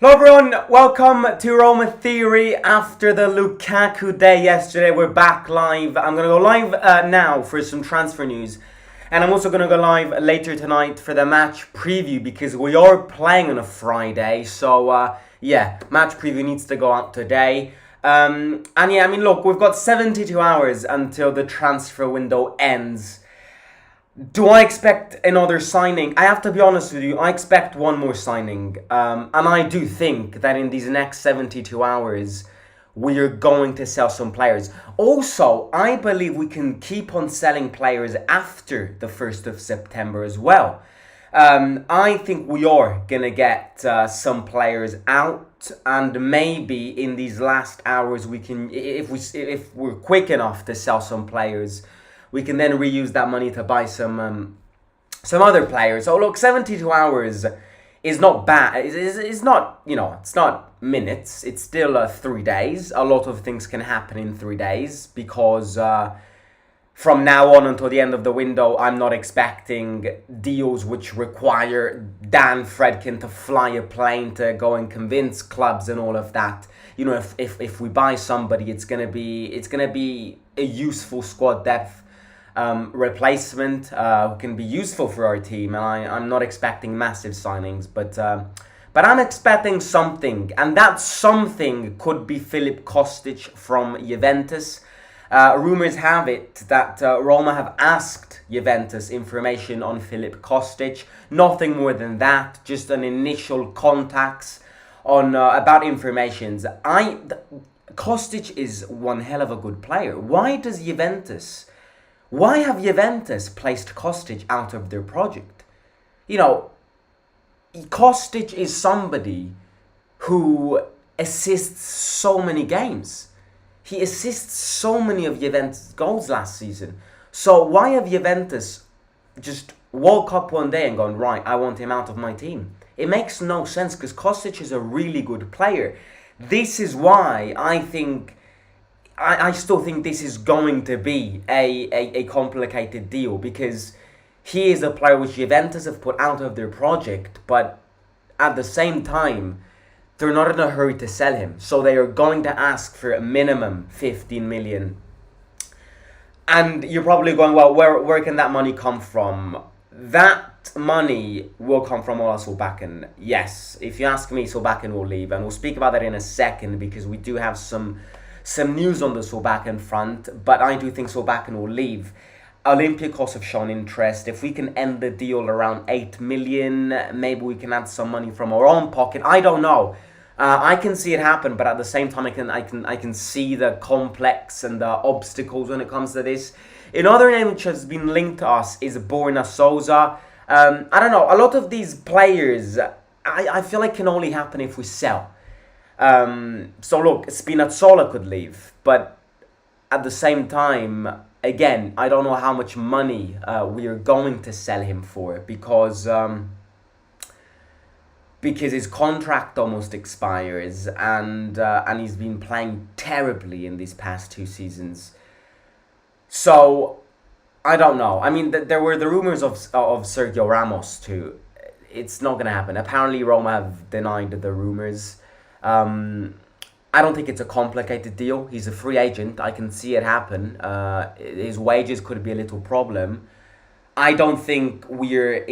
Hello everyone, welcome to Roma Theory. After the Lukaku day yesterday, we're back live. I'm going to go live now for some transfer news. And I'm also going to go live later tonight for the match preview because we are playing on a Friday. So, match preview needs to go out today. Look, we've got 72 hours until the transfer window ends. Do I expect another signing? I have to be honest with you, I expect one more signing. And I do think that in these next 72 hours, we are going to sell some players. Also, I believe we can keep on selling players after the 1st of September as well. I think we are going to get some players out, and maybe in these last hours we can, if we're quick enough to sell some players, we can then reuse that money to buy some other players. So look, 72 hours is not bad. It's not, it's not minutes. It's still 3 days. A lot of things can happen in 3 days because from now on until the end of the window, I'm not expecting deals which require Dan Fredkin to fly a plane to go and convince clubs and all of that. If we buy somebody, it's gonna be a useful squad depth replacement who can be useful for our team, and I'm not expecting massive signings, but I'm expecting something, and that something could be Filip Kostic from Juventus. Rumors have it that Roma have asked Juventus information on Filip Kostic. Nothing more than that, just an initial contacts on about informations. Kostic is one hell of a good player. Why have Juventus placed Kostic out of their project? Kostic is somebody who assists so many games. He assists so many of Juventus' goals last season. So why have Juventus just woke up one day and gone, right, I want him out of my team? It makes no sense because Kostic is a really good player. This is why I still think this is going to be a complicated deal because he is a player which Juventus have put out of their project, but at the same time, they're not in a hurry to sell him. So they are going to ask for a minimum 15 million. And you're probably going, well, where can that money come from? That money will come from Solbakken. Yes, if you ask me, Solbakken will leave. And we'll speak about that in a second because we do have some news on the Solbakken front, but I do think Solbakken will leave. Olympiacos have shown interest. If we can end the deal around 8 million, maybe we can add some money from our own pocket. I don't know. I can see it happen, but at the same time, I can see the complex and the obstacles when it comes to this. Another name which has been linked to us is Borna Souza. I don't know. A lot of these players, I feel like can only happen if we sell. So look, Spinazzola could leave, but at the same time, again, I don't know how much money we are going to sell him for because his contract almost expires and he's been playing terribly in these past 2 seasons. So I don't know. I mean, there were the rumors of Sergio Ramos too. It's not gonna happen. Apparently, Roma have denied the rumors. I don't think it's a complicated deal. He's a free agent. I can see it happen. His wages could be a little problem. I don't think we're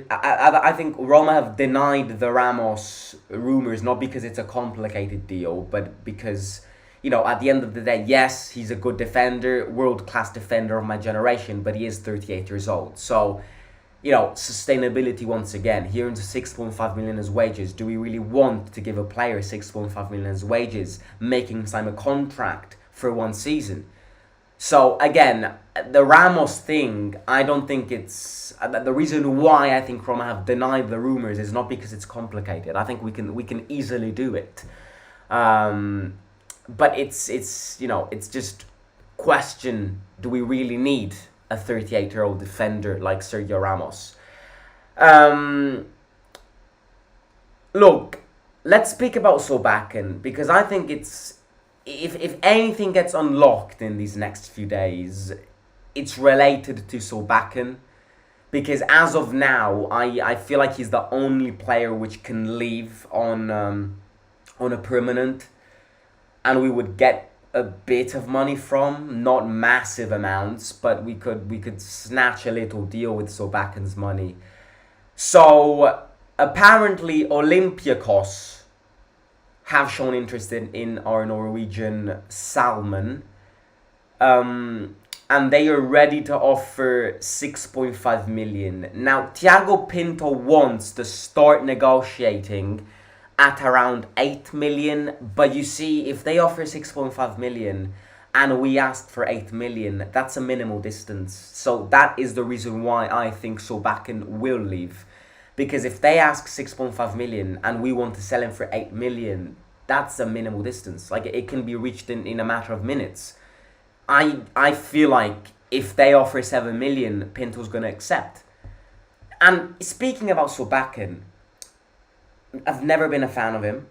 I think Roma have denied the Ramos rumors, not because it's a complicated deal, but because, at the end of the day, yes, he's a good defender, world-class defender of my generation, but he is 38 years old. So, sustainability once again. He earns 6.5 million as wages. Do we really want to give a player 6.5 million as wages, making him sign a contract for 1 season? So again, the Ramos thing, I don't think it's the reason why I think Roma have denied the rumors is not because it's complicated. I think we can easily do it, but it's just question: do we really need a 38-year-old defender like Sergio Ramos? Look, let's speak about Solbakken because I think it's if anything gets unlocked in these next few days, it's related to Solbakken because as of now, I feel like he's the only player which can leave on a permanent, and we would get a bit of money from, not massive amounts, but we could snatch a little deal with Solbakken's money. So apparently Olympiacos have shown interest in our Norwegian Salmon, and they are ready to offer 6.5 million. Now Thiago Pinto wants to start negotiating at around 8 million, but you see, if they offer 6.5 million and we ask for 8 million, that's a minimal distance. So that is the reason why I think Solbakken will leave. Because if they ask 6.5 million and we want to sell him for 8 million, that's a minimal distance. Like, it can be reached in a matter of minutes. I feel like if they offer 7 million, Pinto's going to accept. And speaking about Solbakken, I've never been a fan of him.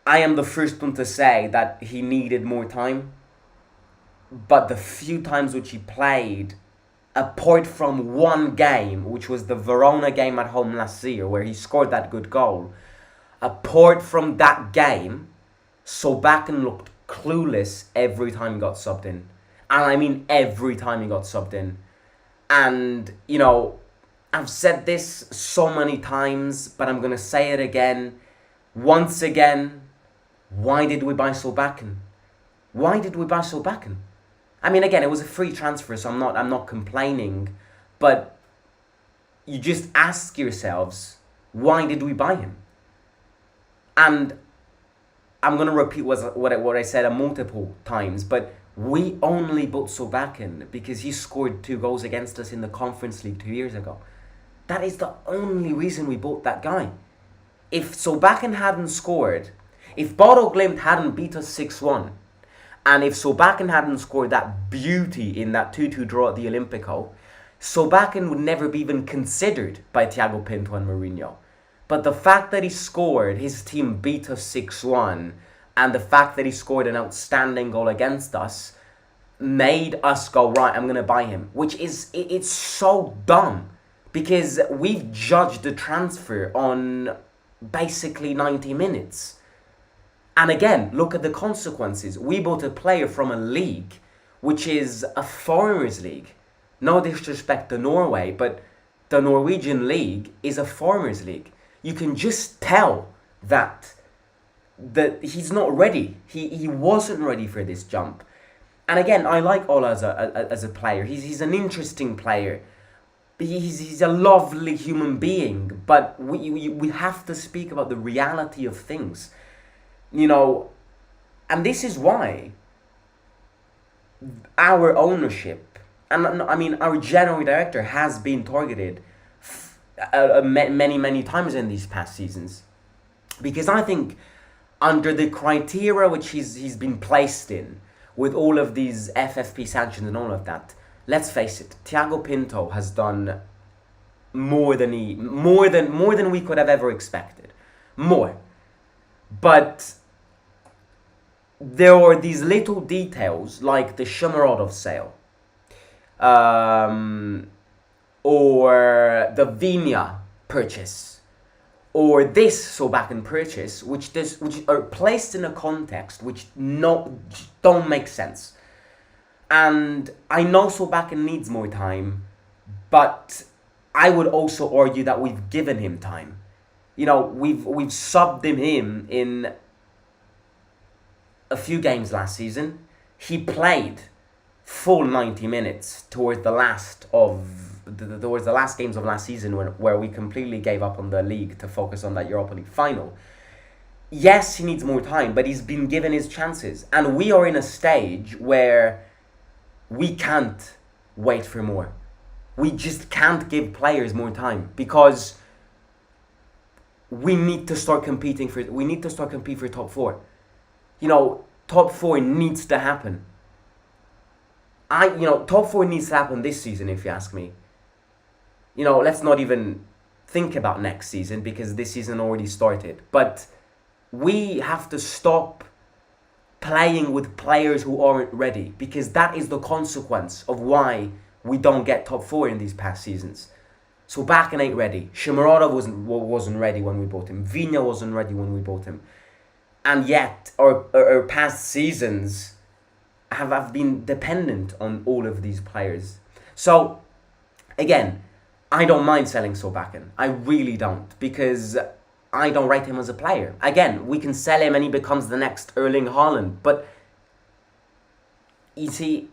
I am the first one to say that he needed more time. But the few times which he played, apart from one game, which was the Verona game at home last year, where he scored that good goal, apart from that game, Solbakken looked clueless every time he got subbed in. And I mean every time he got subbed in. And, you know, I've said this so many times, but I'm going to say it again. Once again, why did we buy Solbakken? Why did we buy Solbakken? I mean, again, it was a free transfer, so I'm not complaining. But you just ask yourselves, why did we buy him? And I'm going to repeat what I said multiple times, but we only bought Solbakken because he scored 2 goals against us in the Conference League 2 years ago. That is the only reason we bought that guy. If Solbakken hadn't scored, if Bodo Glimt hadn't beat us 6-1, and if Solbakken hadn't scored that beauty in that 2-2 draw at the Olimpico, Solbakken would never be even considered by Thiago Pinto and Mourinho. But the fact that he scored, his team beat us 6-1, and the fact that he scored an outstanding goal against us made us go, right, I'm going to buy him. Which is, it's so dumb. Because we've judged the transfer on basically 90 minutes. And again, look at the consequences. We bought a player from a league which is a foreigners' league. No disrespect to Norway, but the Norwegian league is a foreigners' league. You can just tell that he's not ready. He wasn't ready for this jump. And again, I like Ola as a player. He's an interesting player. He's a lovely human being, but we have to speak about the reality of things, you know, and this is why our ownership, and I mean our general director, has been targeted many times in these past seasons, because I think under the criteria which he's been placed in, with all of these FFP sanctions and all of that. Let's face it, Thiago Pinto has done more than we could have ever expected. More. But there are these little details like the Shomurodov sale. Or the Vinya purchase. Or this Solbakken purchase, which are placed in a context which don't make sense. And I know Solbakken needs more time, but I would also argue that we've given him time. You know, we've subbed him in a few games last season. He played full 90 minutes towards the last games of last season where we completely gave up on the league to focus on that Europa League final. Yes, he needs more time, but he's been given his chances. And we are in a stage where we can't wait for more. We just can't give players more time because we need to start competing for top 4. You know, top 4 needs to happen. Top 4 needs to happen this season, if you ask me. You know, let's not even think about next season because this season already started. But we have to stop playing with players who aren't ready, because that is the consequence of why we don't get top 4 in these past seasons. Solbakken ain't ready. Shomurodov wasn't ready when we bought him. Vigna wasn't ready when we bought him. And yet, our past seasons have been dependent on all of these players. So, again, I don't mind selling Solbakken. I really don't, because I don't rate him as a player. Again, we can sell him and he becomes the next Erling Haaland. But, you see,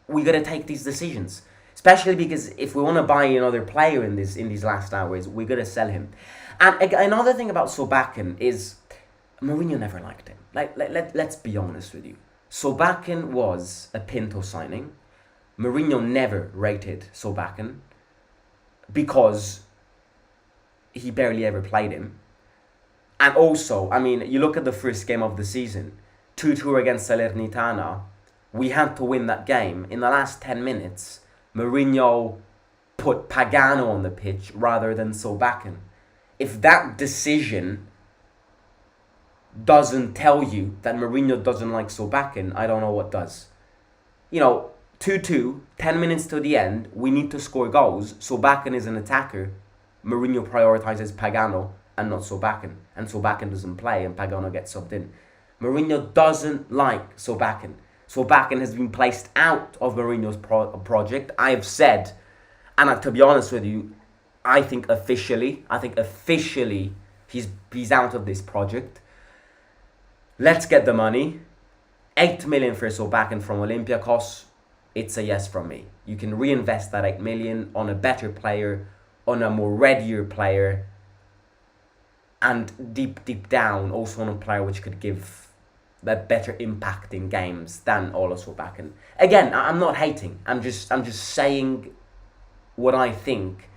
we got to take these decisions. Especially because if we want to buy another player in these last hours, we got to sell him. And another thing about Solbakken is Mourinho never liked him. Let's be honest with you. Solbakken was a Pinto signing. Mourinho never rated Solbakken because he barely ever played him. And also, I mean, you look at the first game of the season, 2-2 against Salernitana. We had to win that game. In the last 10 minutes, Mourinho put Pagano on the pitch rather than Solbakken. If that decision doesn't tell you that Mourinho doesn't like Solbakken, I don't know what does. 2-2, 10 minutes to the end, we need to score goals. Solbakken is an attacker. Mourinho prioritizes Pagano and not Solbakken. And Solbakken doesn't play and Pagano gets subbed in. Mourinho doesn't like Solbakken. Solbakken has been placed out of Mourinho's project. I have said, and to be honest with you, I think officially he's out of this project. Let's get the money. 8 million for Solbakken from Olympiacos. It's a yes from me. You can reinvest that 8 million on a better player, on a more readier player, and deep down also on a player which could give that better impact in games than Ola Solbakken. Again, I'm not hating. I'm just saying what I think.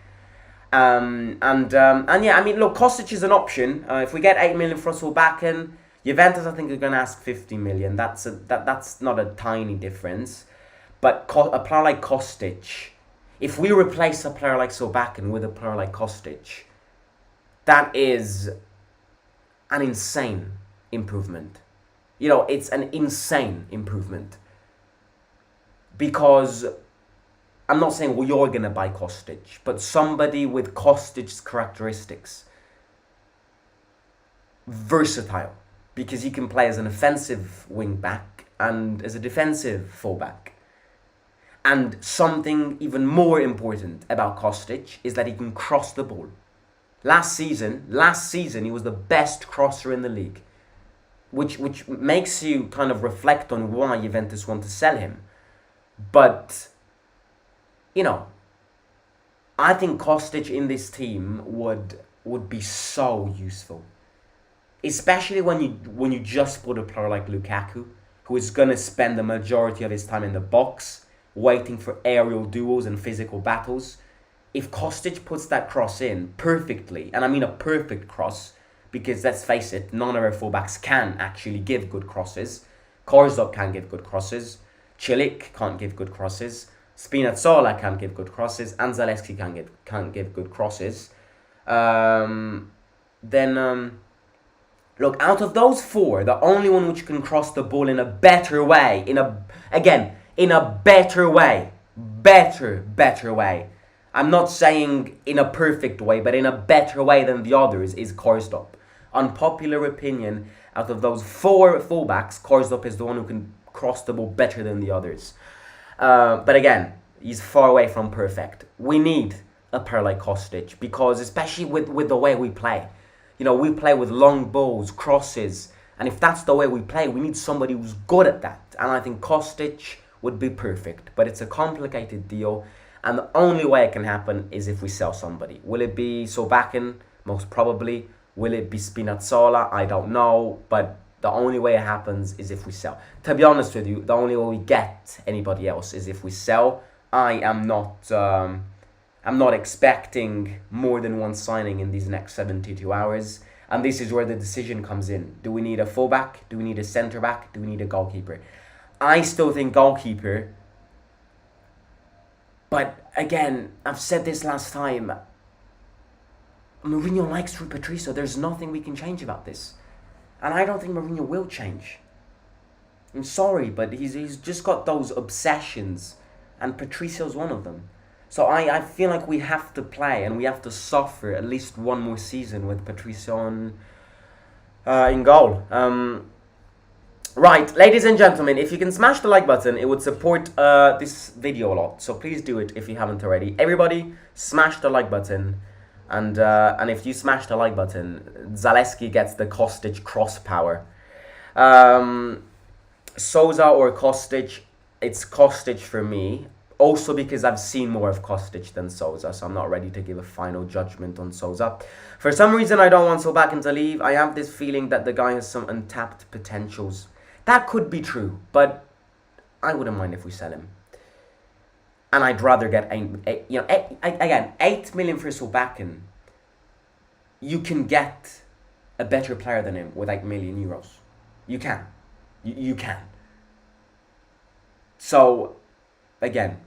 And yeah, I mean, look, Kostic is an option. If we get 8 million for Solbakken, Juventus, I think, are going to ask 50 million. That's not a tiny difference. But a player like Kostic, if we replace a player like Solbakken with a player like Kostic, that is an insane improvement. It's an insane improvement. Because I'm not saying you're going to buy Kostic, but somebody with Kostic's characteristics. Versatile. Because he can play as an offensive wing back and as a defensive fullback. And something even more important about Kostic is that he can cross the ball. Last season he was the best crosser in the league. Which makes you kind of reflect on why Juventus want to sell him. But, I think Kostic in this team would be so useful. Especially when you just put a player like Lukaku, who is going to spend the majority of his time in the box, waiting for aerial duels and physical battles. If Kostic puts that cross in perfectly, and I mean a perfect cross, because let's face it, none of our fullbacks can actually give good crosses. Korsdorp can't give good crosses. Cilic can't give good crosses. Spinazzola can't give good crosses. And Zalewski can't give good crosses. Look, out of those four, the only one which can cross the ball in a better way, in a better way. I'm not saying in a perfect way, but in a better way than the others is Korsdorp. Unpopular opinion, out of those four fullbacks, Korsdorp is the one who can cross the ball better than the others. But again, he's far away from perfect. We need a player like Kostic, because especially with the way we play. We play with long balls, crosses, and if that's the way we play, we need somebody who's good at that. And I think Kostic would be perfect, but it's a complicated deal, and the only way it can happen is if we sell somebody. Will it be Solbakken? Most probably. Will it be Spinazzola? I don't know, but the only way it happens is if we sell. To be honest with you, the only way we get anybody else is if we sell. I'm not expecting more than one signing in these next 72 hours. And this is where the decision comes in. Do we need a fullback? Do we need a centre-back? Do we need a goalkeeper? I still think goalkeeper. But again, I've said this last time. Mourinho likes Rui Patricio. There's nothing we can change about this. And I don't think Mourinho will change. I'm sorry, but he's just got those obsessions and Patricio's one of them. So I feel like we have to play and we have to suffer at least one more season with Patricio in goal. Right, ladies and gentlemen, if you can smash the like button, it would support this video a lot. So please do it if you haven't already. Everybody, smash the like button. And if you smash the like button, Zaleski gets the KOSTIC cross power. Souza or KOSTIC, it's KOSTIC for me. Also because I've seen more of KOSTIC than Souza, so I'm not ready to give a final judgment on Souza. For some reason, I don't want Solbakken to leave. I have this feeling that the guy has some untapped potentials. That could be true, but I wouldn't mind if we sell him. And I'd rather get 8 million for Solbakken. You can get a better player than him with 8 million euros. You can. You can. So, again,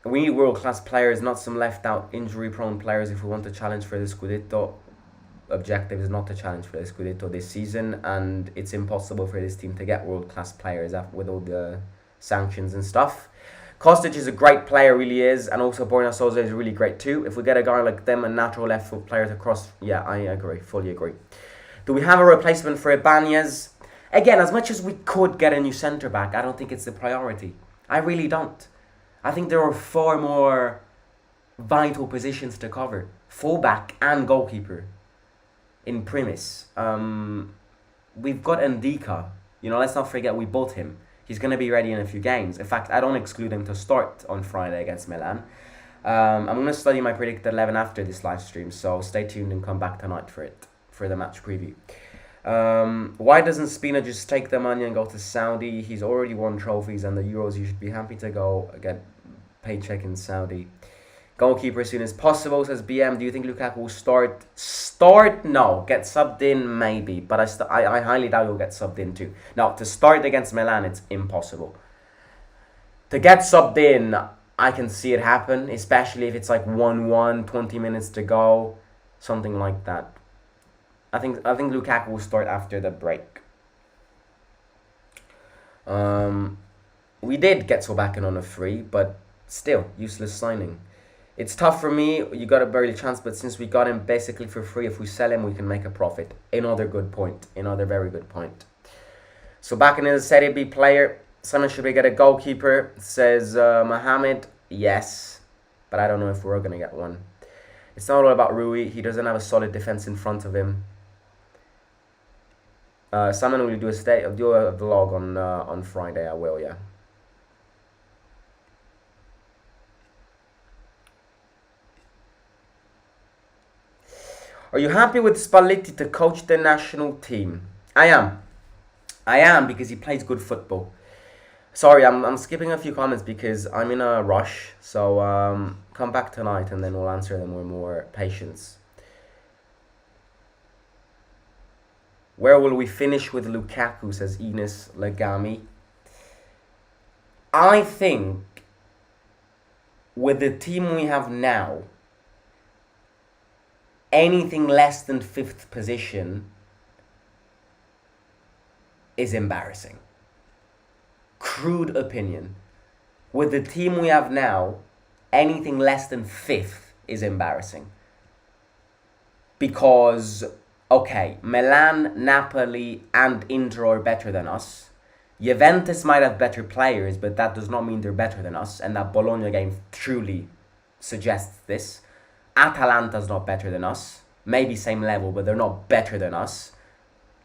we need world-class players, not some left-out, injury-prone players if we want to challenge for the Scudetto. Objective is not to challenge for the Scudetto this season, and it's impossible for this team to get world-class players with all the sanctions and stuff. KOSTIC is a great player, really is, and also Borna Souza is really great too. If we get a guy like them, a natural left-foot player to cross, yeah, I agree, fully agree. Do we have a replacement for Ibanez? Again, as much as we could get a new centre-back, I don't think it's the priority. I really don't. I think there are far more vital positions to cover. Fullback and goalkeeper in premise. We've got Ndika. Let's not forget we bought him. He's going to be ready in a few games. In fact, I don't exclude him to start on Friday against Milan. I'm going to study my predicted 11 after this live stream, so stay tuned and come back tonight for the match preview. Why doesn't Spina just take the money and go to Saudi? He's already won trophies and the Euros. You should be happy to go get paycheck in Saudi. Goalkeeper as soon as possible, says BM. Do you think Lukaku will start? No. Get subbed in, maybe. But I highly doubt he'll get subbed in too. Now, to start against Milan, it's impossible. To get subbed in, I can see it happen. Especially if it's like 1-1, 20 minutes to go. Something like that. I think Lukaku will start after the break. We did get Solbakken on a free, but still, useless signing. It's tough for me. You got a barely chance, but since we got him basically for free, if we sell him, we can make a profit. Another good point. Another very good point. Solbakken is a Serie B player. Someone should we get a goalkeeper? Says Mohamed. Yes, but I don't know if we're going to get one. It's not all about Rui. He doesn't have a solid defense in front of him. Someone will do a vlog on Friday. I will, yeah. Are you happy with Spalletti to coach the national team? I am. I am, because he plays good football. Sorry, I'm skipping a few comments because I'm in a rush. So come back tonight and then we'll answer them with more patience. Where will we finish with Lukaku, says Ines Lagami. I think with the team we have now, anything less than 5th position is embarrassing. Crude opinion. With the team we have now, anything less than 5th is embarrassing. Because, okay, Milan, Napoli and Inter are better than us. Juventus might have better players, but that does not mean they're better than us. And that Bologna game truly suggests this. Atalanta's not better than us. Maybe same level, but they're not better than us.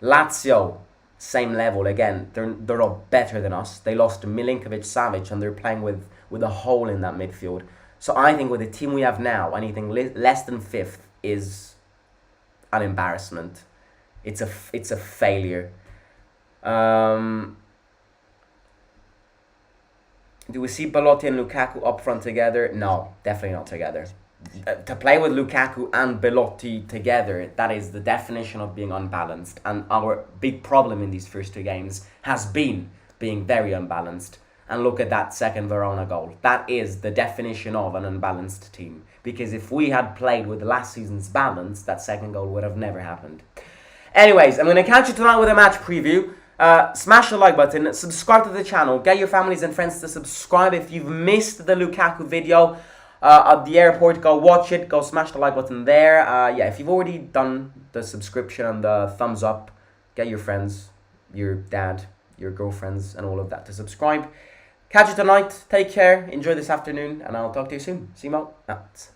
Lazio, same level. Again, they're not better than us. They lost to Milinkovic-Savic and they're playing with a hole in that midfield. So I think with the team we have now, anything less than 5th is an embarrassment. It's a failure. Do we see Belotti and Lukaku up front together? No, definitely not together. To play with Lukaku and Belotti together, that is the definition of being unbalanced. And our big problem in these first 2 games has been being very unbalanced. And look at that second Verona goal. That is the definition of an unbalanced team. Because if we had played with last season's balance, that second goal would have never happened. Anyways, I'm going to catch you tonight with a match preview. Smash the like button, subscribe to the channel, get your families and friends to subscribe. If you've missed the Lukaku video at the airport, go watch it, go smash the like button there. Yeah, if you've already done the subscription and the thumbs up, get your friends, your dad, your girlfriends and all of that to subscribe. Catch you tonight, take care, enjoy this afternoon, and I'll talk to you soon. Simo out.